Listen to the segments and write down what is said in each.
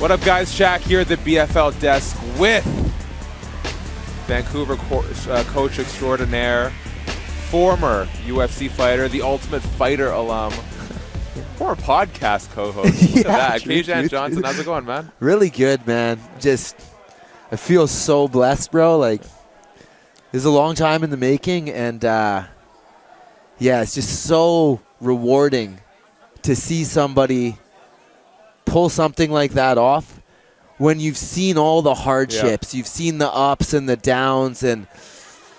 What up, guys? Shaq here at the BFL desk with Vancouver coach extraordinaire, former UFC fighter, the Ultimate Fighter alum, former podcast co-host. Look at that. Kajan Johnson, how's it going, man? Really good, man. I feel so blessed, bro. Like, it's a long time in the making, and it's just so rewarding to see somebody pull something like that off when you've seen all the hardships, you've seen the ups and the downs, and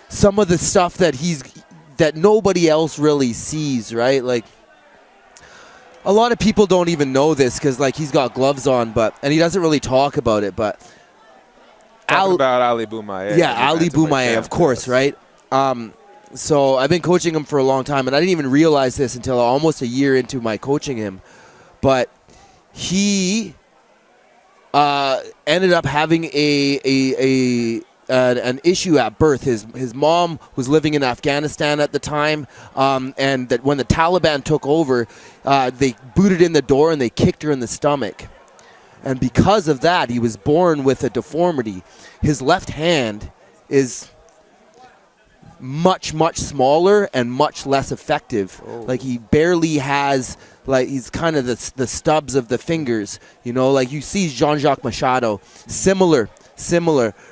some of the stuff that nobody else really sees, right? Like, a lot of people don't even know this because, like, he's got gloves on, and he doesn't really talk about it, but Talking about Ali Boumaier. Yeah, Ali Boumaier, of course, right? So I've been coaching him for a long time, and I didn't even realize this until almost a year into my coaching him. But he ended up having an issue at birth. His mom was living in Afghanistan at the time, and that when the Taliban took over, they booted in the door and they kicked her in the stomach. And because of that, he was born with a deformity. His left hand is much, much smaller and much less effective. Oh. Like, he barely has, like, he's kind of the stubs of the fingers, you know, like you see Jean-Jacques Machado, similar,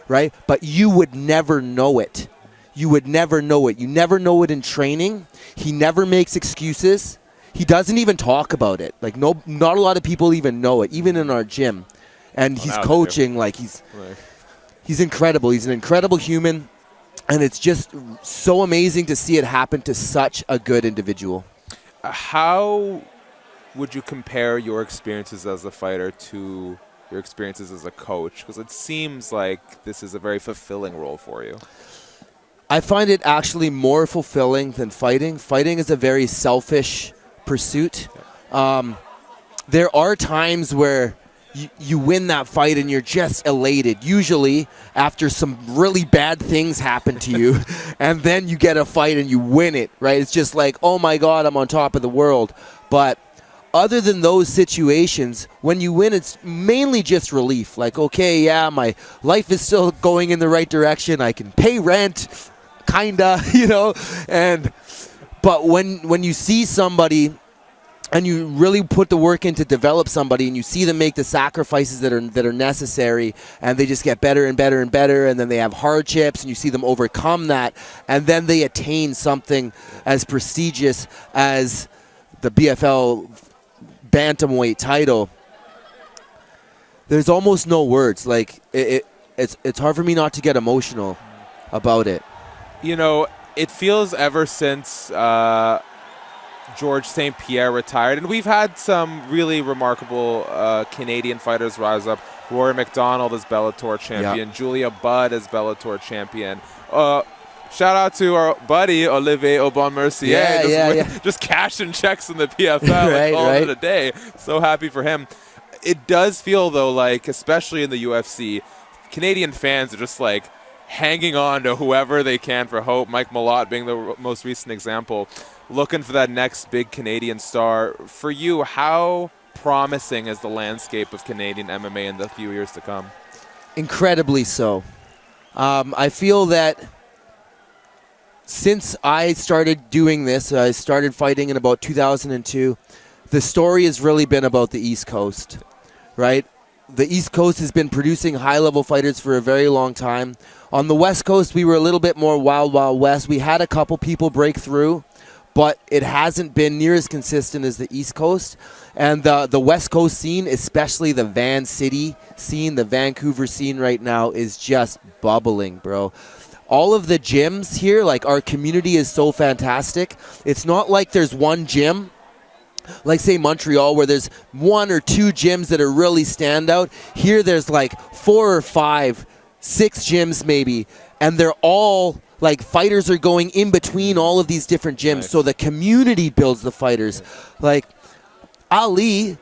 right? But you would never know it. You would never know it. You never know it in training. He never makes excuses. He doesn't even talk about it. Like, not a lot of people even know it, even in our gym. And he's coaching, like, he's incredible. He's an incredible human. And it's just so amazing to see it happen to such a good individual. How would you compare your experiences as a fighter to your experiences as a coach? Because it seems like this is a very fulfilling role for you. I find it actually more fulfilling than fighting. Fighting is a very selfish pursuit. There are times where you win that fight and you're just elated, usually after some really bad things happen to you, and then you get a fight and you win it, right? It's just like, oh my God, I'm on top of the world. But other than those situations, when you win, it's mainly just relief. Like, okay, yeah, my life is still going in the right direction. I can pay rent, kinda, you know. But when you see somebody and you really put the work in to develop somebody, and you see them make the sacrifices that are necessary, and they just get better and better and better, and then they have hardships, and you see them overcome that, and then they attain something as prestigious as the BFL bantamweight title. There's almost no words. Like, it's hard for me not to get emotional about it. You know, it feels ever since George St. Pierre retired, and we've had some really remarkable Canadian fighters rise up. Rory McDonald as Bellator champion, Julia Budd as Bellator champion. Shout out to our buddy Olivier Aubin-Mercier, just cashing checks in the PFL and calling it a day. So happy for him. It does feel, though, like, especially in the UFC, Canadian fans are just like hanging on to whoever they can for hope. Mike Malott being the most recent example, looking for that next big Canadian star. For you, how promising is the landscape of Canadian MMA in the few years to come? Incredibly so. I feel that since I started doing this, I started fighting in about 2002, the story has really been about the East Coast, right? The East Coast has been producing high-level fighters for a very long time. On the West Coast, we were a little bit more wild, wild west. We had a couple people break through, but it hasn't been near as consistent as the East Coast. And the West Coast scene, especially the Van City scene, the Vancouver scene right now, is just bubbling, bro. All of the gyms here, like, our community is so fantastic. It's not like there's one gym, like, say, Montreal, where there's one or two gyms that are really stand out. Here there's like 4 or 5, 6 gyms maybe, and they're all, like, fighters are going in between all of these different gyms. Nice. So the community builds the fighters. Like, Ali,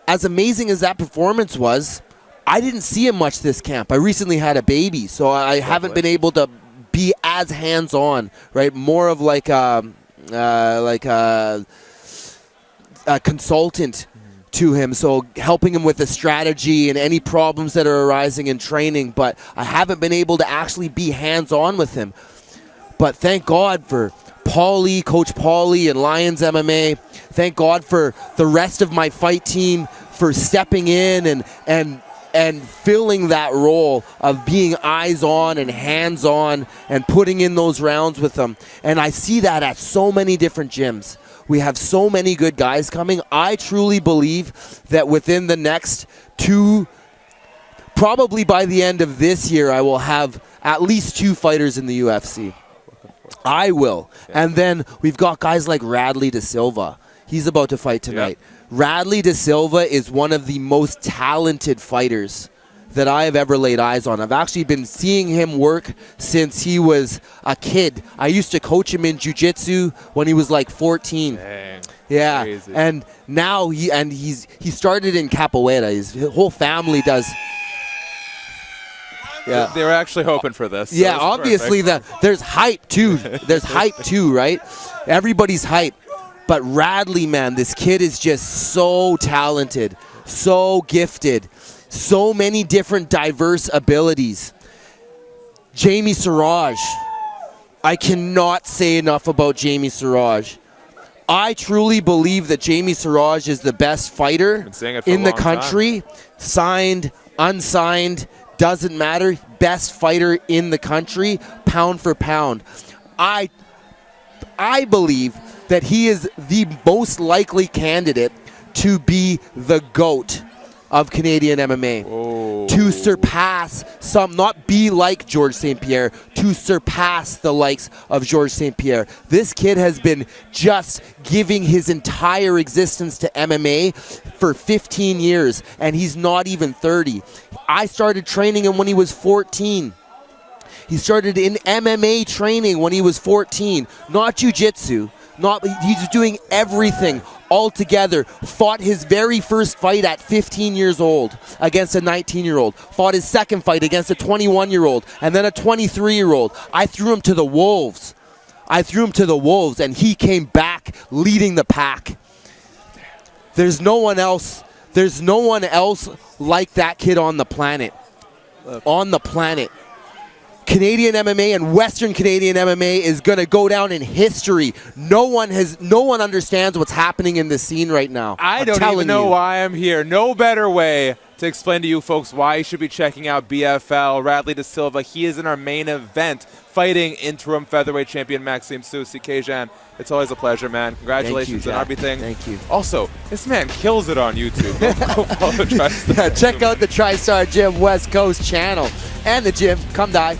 as amazing as that performance was, I didn't see him much this camp. I recently had a baby, so I haven't been able to be as hands-on, right? More of like a consultant to him, so helping him with the strategy and any problems that are arising in training, but I haven't been able to actually be hands-on with him. But thank God for Paulie, Coach Paulie and Lions MMA. Thank God for the rest of my fight team for stepping in and filling that role of being eyes on and hands on and putting in those rounds with them. And I see that at so many different gyms. We have so many good guys coming. I truly believe that within the next probably by the end of this year, I will have at least 2 fighters in the UFC. I will. Yeah. And then we've got guys like Radley De Silva. He's about to fight tonight. Yeah. Radley De Silva is one of the most talented fighters that I have ever laid eyes on. I've actually been seeing him work since he was a kid. I used to coach him in jiu-jitsu when he was like 14. Dang. Yeah. Crazy. And now he started in capoeira. His whole family does. Yeah. They were actually hoping for this. So yeah, obviously there's hype too. There's hype too, right? Everybody's hype. But Radley, man, this kid is just so talented, so gifted, so many different diverse abilities. Jamie Siraj. I cannot say enough about Jamie Siraj. I truly believe that Jamie Siraj is the best fighter in the country. Signed, unsigned, doesn't matter. Best fighter in the country, pound for pound. I believe that he is the most likely candidate to be the GOAT of Canadian MMA. Oh. To surpass not be like George St. Pierre, to surpass the likes of George St. Pierre. This kid has been just giving his entire existence to MMA for 15 years, and he's not even 30. I started training him when he was 14. He started in MMA training when he was 14, not jiu-jitsu. He's doing everything all together. Fought his very first fight at 15 years old against a 19-year-old. Fought his second fight against a 21-year-old and then a 23-year-old. I threw him to the wolves. And he came back leading the pack. There's no one else like that kid on the planet. Canadian MMA and Western Canadian MMA is going to go down in history. No one understands what's happening in the scene right now. I don't even know why I'm here. No better way to explain to you folks why you should be checking out BFL. Radley De Silva, he is in our main event fighting interim featherweight champion Maxime Soucy. Kajan, it's always a pleasure, man. Congratulations on everything. Thank you. Also, this man kills it on YouTube. Go follow TriStar. Check out the TriStar Gym West Coast channel and the gym. Come die.